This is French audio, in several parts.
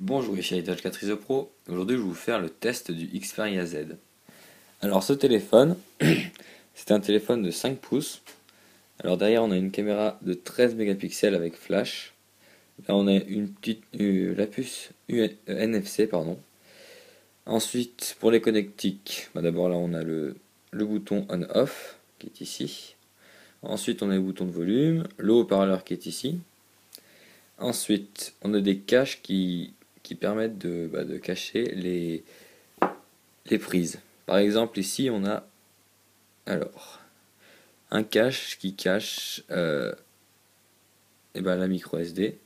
Bonjour, ici Heritage 4 ISO Pro. Aujourd'hui, je vais vous faire le test du Xperia Z. Alors, ce téléphone, c'est un téléphone de 5 pouces. Alors, derrière, on a une caméra de 13 mégapixels avec flash. Là, on a une petite, la puce NFC, pardon. Ensuite, pour les connectiques, d'abord là, on a le bouton on-off qui est ici. Ensuite, on a le bouton de volume, le haut-parleur qui est ici. Ensuite, on a des caches qui permettent de cacher les prises. Par exemple, ici, on a alors un cache qui cache la micro SD.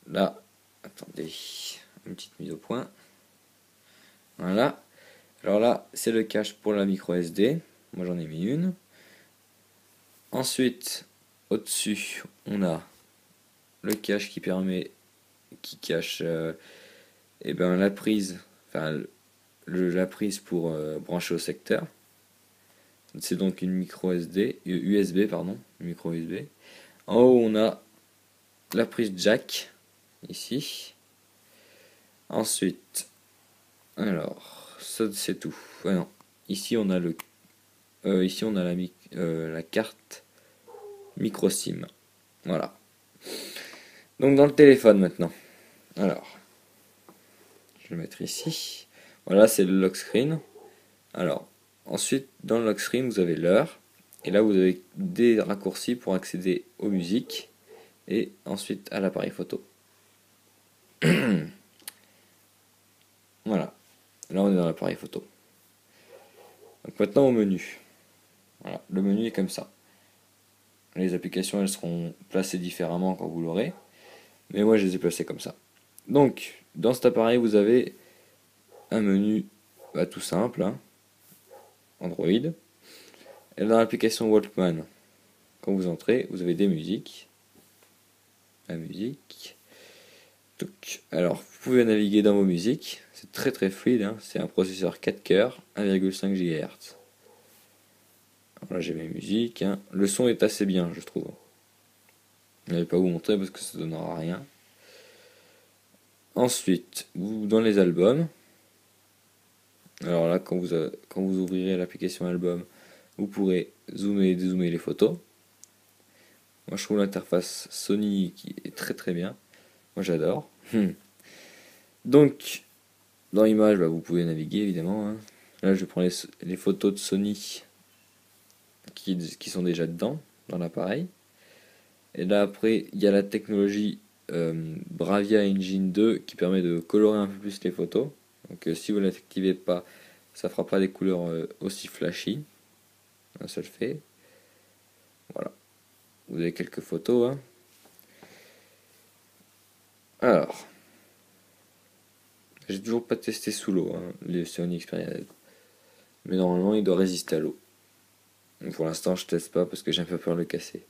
Là, attendez, une petite mise au point. Voilà. Alors là, c'est le cache pour la micro SD. Moi, j'en ai mis une. Ensuite, au-dessus, on a le cache qui cache la prise, enfin la prise pour brancher au secteur. C'est donc une micro SD, USB pardon, une micro USB. En haut on a la prise jack ici. Ensuite, alors ça c'est tout. Ouais, non. Ici on a la carte micro SIM. Voilà. Donc dans le téléphone maintenant. Alors, je vais le mettre ici. Voilà, c'est le lock screen. Alors, ensuite, dans le lock screen, vous avez l'heure. Et là, vous avez des raccourcis pour accéder aux musiques. Et ensuite à l'appareil photo. Voilà. Là, on est dans l'appareil photo. Donc maintenant au menu. Voilà, le menu est comme ça. Les applications, elles seront placées différemment quand vous l'aurez. Mais moi, je les ai placées comme ça. Donc, dans cet appareil, vous avez un menu tout simple, hein, Android. Et dans l'application Walkman, quand vous entrez, vous avez des musiques. La musique. Alors, vous pouvez naviguer dans vos musiques. C'est très très fluide, hein. C'est un processeur 4 coeurs, 1,5 GHz. Alors là, j'ai mes musiques, hein. Le son est assez bien, je trouve. Je ne vais pas vous montrer parce que ça ne donnera rien. Ensuite, dans les albums. Alors là, quand vous ouvrirez l'application album, vous pourrez zoomer et dézoomer les photos. Moi, je trouve l'interface Sony qui est très très bien. Moi, j'adore. Donc, dans l'image, vous pouvez naviguer évidemment, hein. Là, je prends les photos de Sony qui sont déjà dedans, dans l'appareil. Et là, après, il y a la technologie Bravia Engine 2 qui permet de colorer un peu plus les photos. Donc, si vous ne l'activez pas, ça fera pas des couleurs aussi flashy. Là, ça le fait. Voilà. Vous avez quelques photos, hein. Alors, j'ai toujours pas testé sous l'eau, hein, le Sony Xperia Z. Mais normalement, il doit résister à l'eau. Donc pour l'instant, je teste pas parce que j'ai un peu peur de le casser.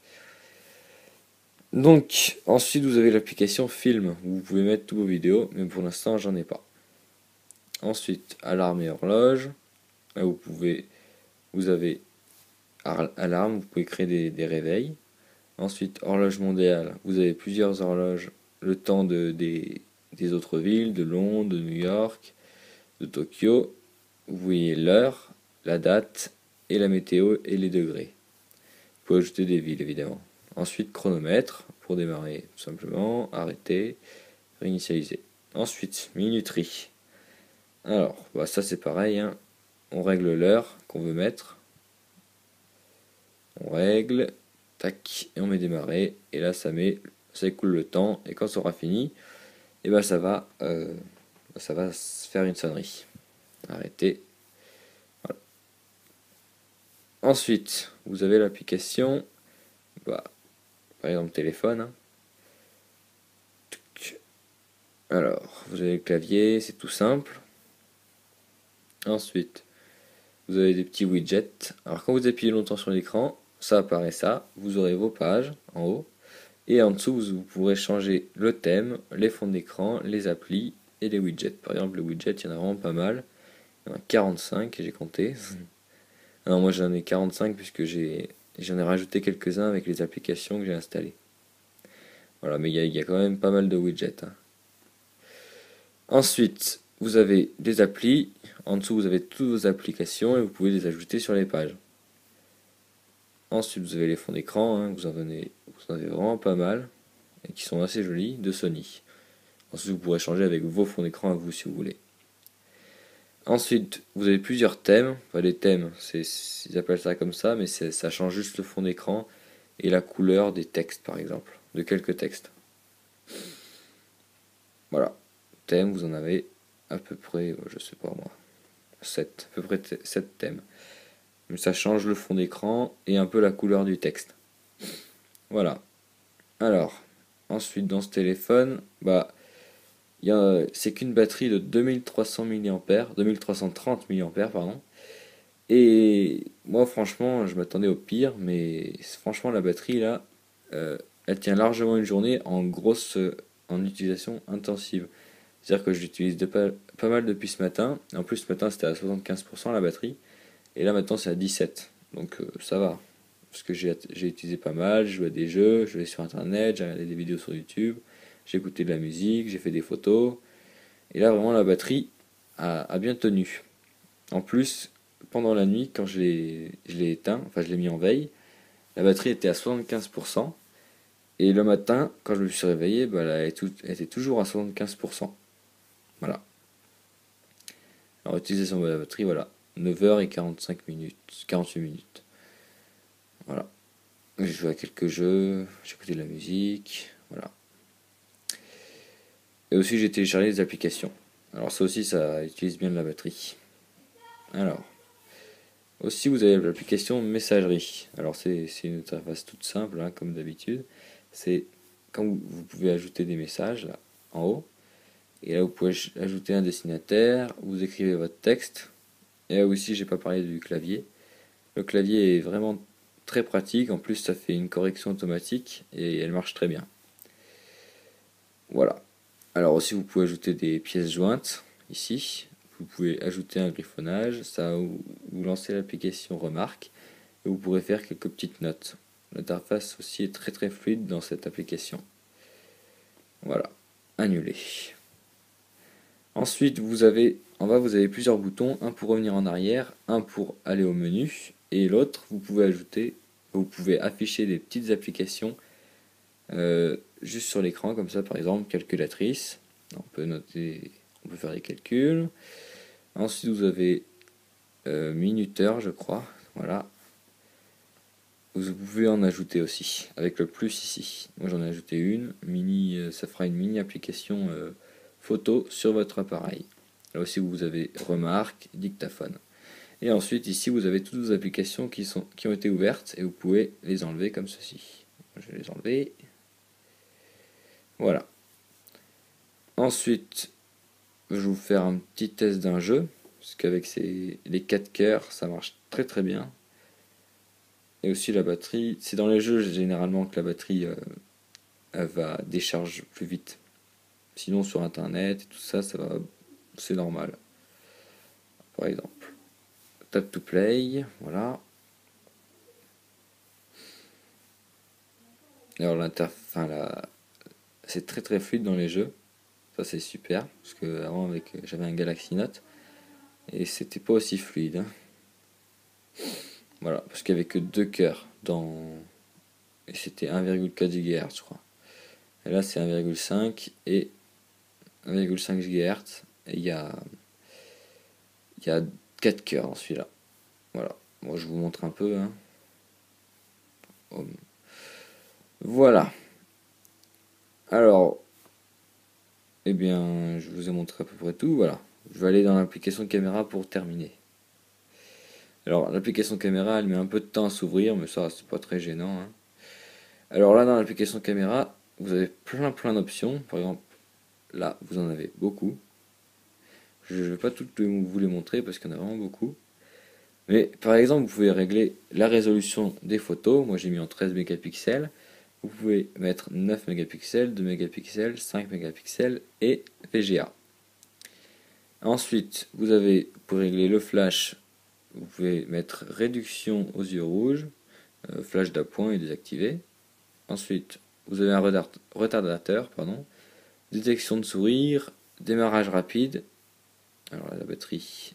Donc, ensuite, vous avez l'application Film, où vous pouvez mettre toutes vos vidéos, mais pour l'instant, j'en ai pas. Ensuite, alarme et horloge. Là, vous avez alarme, vous pouvez créer des réveils. Ensuite, horloge mondiale, vous avez plusieurs horloges, le temps des autres villes, de Londres, de New York, de Tokyo. Vous voyez l'heure, la date, et la météo et les degrés. Vous pouvez ajouter des villes, évidemment. Ensuite, chronomètre, pour démarrer, tout simplement, arrêter, réinitialiser. Ensuite, minuterie. Alors, ça c'est pareil, hein. On règle l'heure qu'on veut mettre. On règle, tac, et on met démarrer. Et là, ça écoule le temps. Et quand ça aura fini, ça va se faire une sonnerie. Arrêter. Voilà. Ensuite, vous avez l'application, par exemple téléphone, hein. Alors, vous avez le clavier, c'est tout simple. Ensuite, vous avez des petits widgets. Alors, quand vous appuyez longtemps sur l'écran, ça apparaît ça. Vous aurez vos pages en haut. Et en dessous, vous pourrez changer le thème, les fonds d'écran, les applis et les widgets. Par exemple, les widgets, il y en a vraiment pas mal. Il y en a 45, j'ai compté. Alors, moi, j'en ai 45 puisque j'en ai rajouté quelques-uns avec les applications que j'ai installées. Voilà, mais il y a quand même pas mal de widgets, hein. Ensuite, vous avez des applis. En dessous, vous avez toutes vos applications et vous pouvez les ajouter sur les pages. Ensuite, vous avez les fonds d'écran, hein, vous en avez vraiment pas mal et qui sont assez jolis de Sony. Ensuite, vous pourrez changer avec vos fonds d'écran à vous si vous voulez. Ensuite, vous avez plusieurs thèmes. Enfin, les thèmes, ils appellent ça comme ça, mais ça change juste le fond d'écran et la couleur des textes, par exemple, de quelques textes. Voilà. Thèmes, vous en avez à peu près, je sais pas moi, 7, à peu près 7 thèmes. Mais ça change le fond d'écran et un peu la couleur du texte. Voilà. Alors, ensuite dans ce téléphone, c'est qu'une batterie de 2300 mAh, 2330 mAh, pardon. Et moi franchement, je m'attendais au pire, mais franchement la batterie là, elle tient largement une journée en utilisation intensive. C'est-à-dire que je l'utilise pas mal depuis ce matin. En plus ce matin c'était à 75% la batterie, et là maintenant c'est à 17. Donc ça va. Parce que j'ai utilisé pas mal, j'ai joué à des jeux, je vais sur internet, j'ai regardé des vidéos sur YouTube, j'ai écouté de la musique, j'ai fait des photos. Et là vraiment la batterie a bien tenu. En plus, pendant la nuit, quand je l'ai éteint, enfin je l'ai mis en veille, la batterie était à 75%. Et le matin, quand je me suis réveillé, elle était toujours à 75%. Voilà. Alors utilisation de la batterie, voilà. 9h45 minutes, 48 minutes. Voilà. J'ai joué à quelques jeux, j'ai écouté de la musique, voilà. Et aussi j'ai téléchargé des applications. Alors ça aussi, ça utilise bien de la batterie. Alors, aussi vous avez l'application messagerie. Alors c'est une interface toute simple, hein, comme d'habitude. C'est quand vous pouvez ajouter des messages là, en haut. Et là vous pouvez ajouter un destinataire, vous écrivez votre texte. Et là aussi j'ai pas parlé du clavier. Le clavier est vraiment très pratique, en plus ça fait une correction automatique et elle marche très bien. Voilà. Alors aussi vous pouvez ajouter des pièces jointes ici. Vous pouvez ajouter un griffonnage, ça vous lancez l'application Remarque et vous pourrez faire quelques petites notes. L'interface aussi est très très fluide dans cette application. Voilà, annuler. Ensuite vous avez plusieurs boutons, un pour revenir en arrière, un pour aller au menu, et l'autre vous pouvez afficher des petites applications juste sur l'écran, comme ça par exemple calculatrice. On peut faire des calculs. Ensuite vous avez minuteur, je crois, voilà. Vous pouvez en ajouter aussi, avec le plus ici. Moi j'en ai ajouté une, ça fera une mini application photo sur votre appareil. Là aussi vous avez remarque, dictaphone. Et ensuite ici vous avez toutes vos applications qui ont été ouvertes et vous pouvez les enlever comme ceci. Je vais les enlever. Voilà. Ensuite, je vais vous faire un petit test d'un jeu, parce qu'avec les 4 cœurs, ça marche très très bien. Et aussi la batterie, c'est dans les jeux généralement que la batterie elle va décharge plus vite. Sinon sur internet et tout ça, c'est normal. Par exemple, tap to play, voilà. Alors c'est très très fluide dans les jeux. Ça c'est super, parce que avant j'avais un Galaxy Note et c'était pas aussi fluide. Hein. Voilà, parce qu'il n'y avait que 2 cœurs et c'était 1,4 GHz je crois. Et là c'est 1,5 et 1,5 GHz et il y a 4 cœurs dans celui-là. Voilà, moi je vous montre un peu. Hein. Voilà. Alors, eh bien, je vous ai montré à peu près tout. Voilà. Je vais aller dans l'application caméra pour terminer. Alors, l'application caméra, elle met un peu de temps à s'ouvrir, mais ça, c'est pas très gênant. Hein. Alors là, dans l'application caméra, vous avez plein d'options. Par exemple, là, vous en avez beaucoup. Je ne vais pas toutes vous les montrer parce qu'il y en a vraiment beaucoup. Mais par exemple, vous pouvez régler la résolution des photos. Moi, j'ai mis en 13 mégapixels. Vous pouvez mettre 9 mégapixels, 2 mégapixels, 5 mégapixels et VGA. Ensuite, vous pour régler le flash, vous pouvez mettre réduction aux yeux rouges, flash d'appoint et désactivé. Ensuite, vous avez un retardateur, détection de sourire démarrage rapide. Alors la batterie.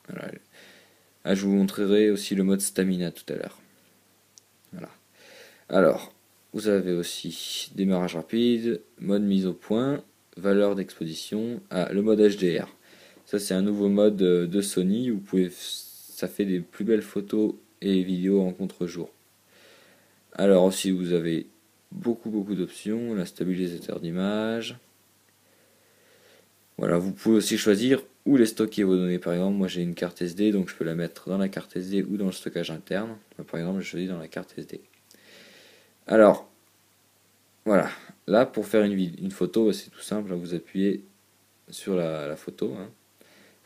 Voilà. Ah, je vous montrerai aussi le mode stamina tout à l'heure. Voilà. Alors, vous avez aussi démarrage rapide, mode mise au point, valeur d'exposition. Ah, le mode HDR. Ça, c'est un nouveau mode de Sony. Ça fait des plus belles photos et vidéos en contre-jour. Alors aussi, vous avez beaucoup d'options. La stabilisateur d'image. Voilà, vous pouvez aussi choisir où les stocker vos données. Par exemple, moi j'ai une carte SD, donc je peux la mettre dans la carte SD ou dans le stockage interne. Par exemple, je choisis dans la carte SD. Alors, voilà. Là, pour faire une photo, c'est tout simple. Là, vous appuyez sur la photo. Hein.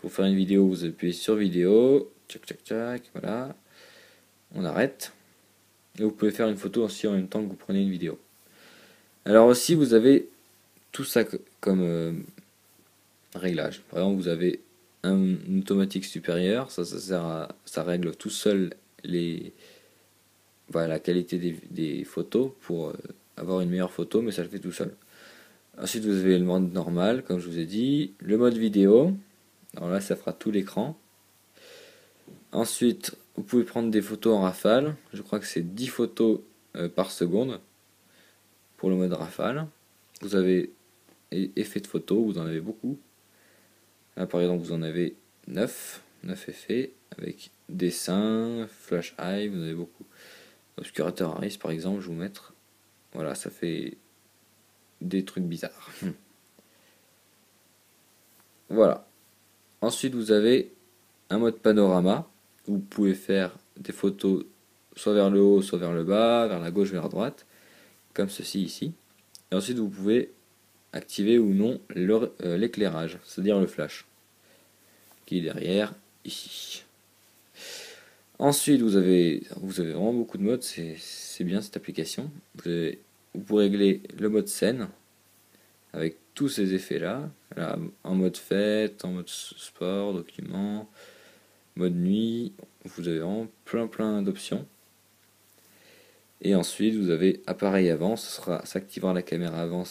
Pour faire une vidéo, vous appuyez sur vidéo. Tchac, voilà. On arrête. Et vous pouvez faire une photo aussi en même temps que vous prenez une vidéo. Alors aussi, vous avez tout ça comme réglage. Par exemple, vous avez un automatique supérieur. Ça règle tout seul la qualité des photos pour avoir une meilleure photo, mais ça le fait tout seul. Ensuite, vous avez le mode normal, comme je vous ai dit. Le mode vidéo. Alors là, ça fera tout l'écran. Ensuite, vous pouvez prendre des photos en rafale. Je crois que c'est 10 photos par seconde pour le mode rafale. Vous avez effets de photo, vous en avez beaucoup. Là, par exemple, vous en avez 9 effets avec dessin, flash eye, vous en avez beaucoup. Obscurateur iris, par exemple, je vais vous mettre. Voilà, ça fait des trucs bizarres. Voilà. Ensuite, vous avez un mode panorama. Où vous pouvez faire des photos soit vers le haut, soit vers le bas, vers la gauche, vers la droite, comme ceci ici. Et ensuite, vous pouvez activer ou non l'éclairage, c'est-à-dire le flash, qui est derrière ici. Ensuite, vous avez vraiment beaucoup de modes, c'est bien cette application. Vous pouvez régler le mode scène, avec tous ces effets-là, en mode fête, en mode sport, document, mode nuit, vous avez vraiment plein d'options. Et ensuite vous avez appareil avant, ça activera la caméra avant,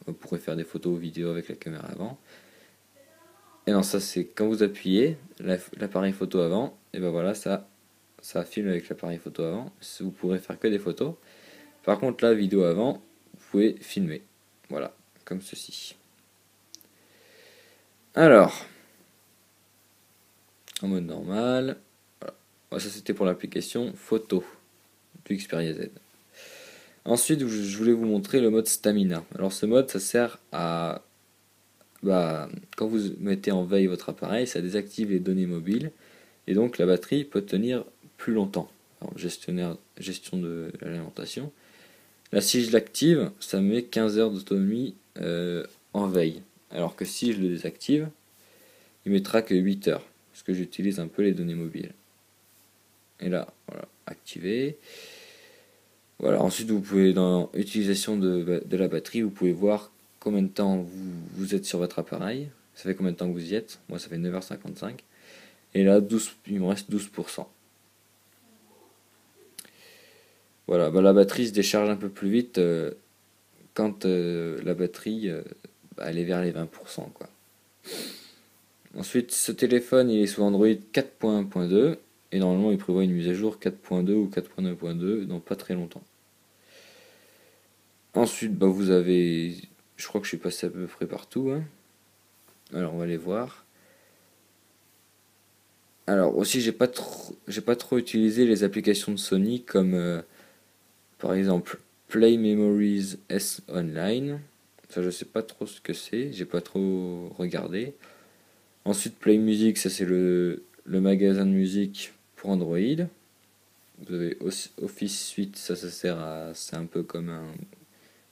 vous pourrez faire des photos ou vidéos avec la caméra avant. Et non, ça c'est quand vous appuyez l'appareil photo avant, et ben voilà, ça filme avec l'appareil photo avant, vous pourrez faire que des photos. Par contre la vidéo avant, vous pouvez filmer. Voilà, comme ceci. Alors, en mode normal, voilà. Ça c'était pour l'application photo du Xperia Z. Ensuite, je voulais vous montrer le mode stamina. Alors ce mode, ça sert à... quand vous mettez en veille votre appareil, ça désactive les données mobiles. Et donc la batterie peut tenir plus longtemps. Alors, gestion de l'alimentation. Là, si je l'active, ça me met 15 heures d'autonomie en veille. Alors que si je le désactive, il mettra que 8 heures. Parce que j'utilise un peu les données mobiles. Et là, voilà, activé. Voilà, ensuite vous pouvez dans utilisation de la batterie, vous pouvez voir combien de temps vous êtes sur votre appareil. Ça fait combien de temps que vous y êtes. Moi ça fait 9h55. Et là il me reste 12%. Voilà, la batterie se décharge un peu plus vite quand la batterie elle est vers les 20%, quoi. Ensuite, ce téléphone il est sous Android 4.1.2 et normalement il prévoit une mise à jour 4.2 ou 4.9.2 dans pas très longtemps. Ensuite, vous avez... Je crois que je suis passé à peu près partout. Hein. Alors, on va les voir. Alors, aussi, j'ai pas trop utilisé les applications de Sony comme, par exemple, Play Memories S Online. Ça, je sais pas trop ce que c'est. J'ai pas trop regardé. Ensuite, Play Music, ça c'est le magasin de musique pour Android. Vous avez Office Suite, ça sert à... C'est un peu comme un...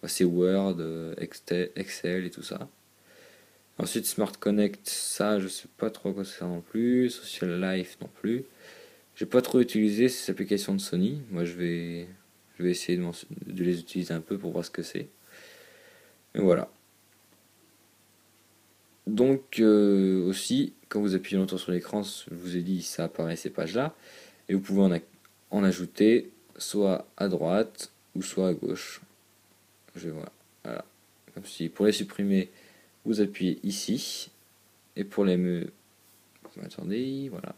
C'est Word, Excel et tout ça. Ensuite, Smart Connect, ça, je sais pas trop à quoi ça sert non plus. Social Life non plus. J'ai pas trop utilisé ces applications de Sony. Moi, je vais essayer de les utiliser un peu pour voir ce que c'est. Et voilà. Donc, aussi, quand vous appuyez longtemps sur l'écran, je vous ai dit, ça apparaît ces pages-là. Et vous pouvez en ajouter soit à droite ou soit à gauche. Je vois. Voilà. Comme si pour les supprimer, vous appuyez ici. Et pour les attendez, voilà.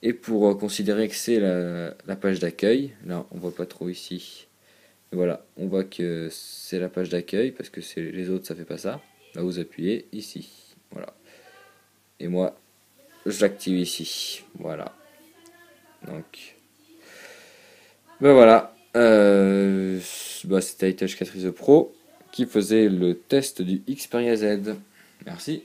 Et pour considérer que c'est la page d'accueil, là on voit pas trop ici. Voilà, on voit que c'est la page d'accueil parce que c'est les autres ça fait pas ça. Là vous appuyez ici. Voilà. Et moi je l'active ici. Voilà. Donc ben voilà. C'était iTouch 4 ISO Pro qui faisait le test du Xperia Z. Merci.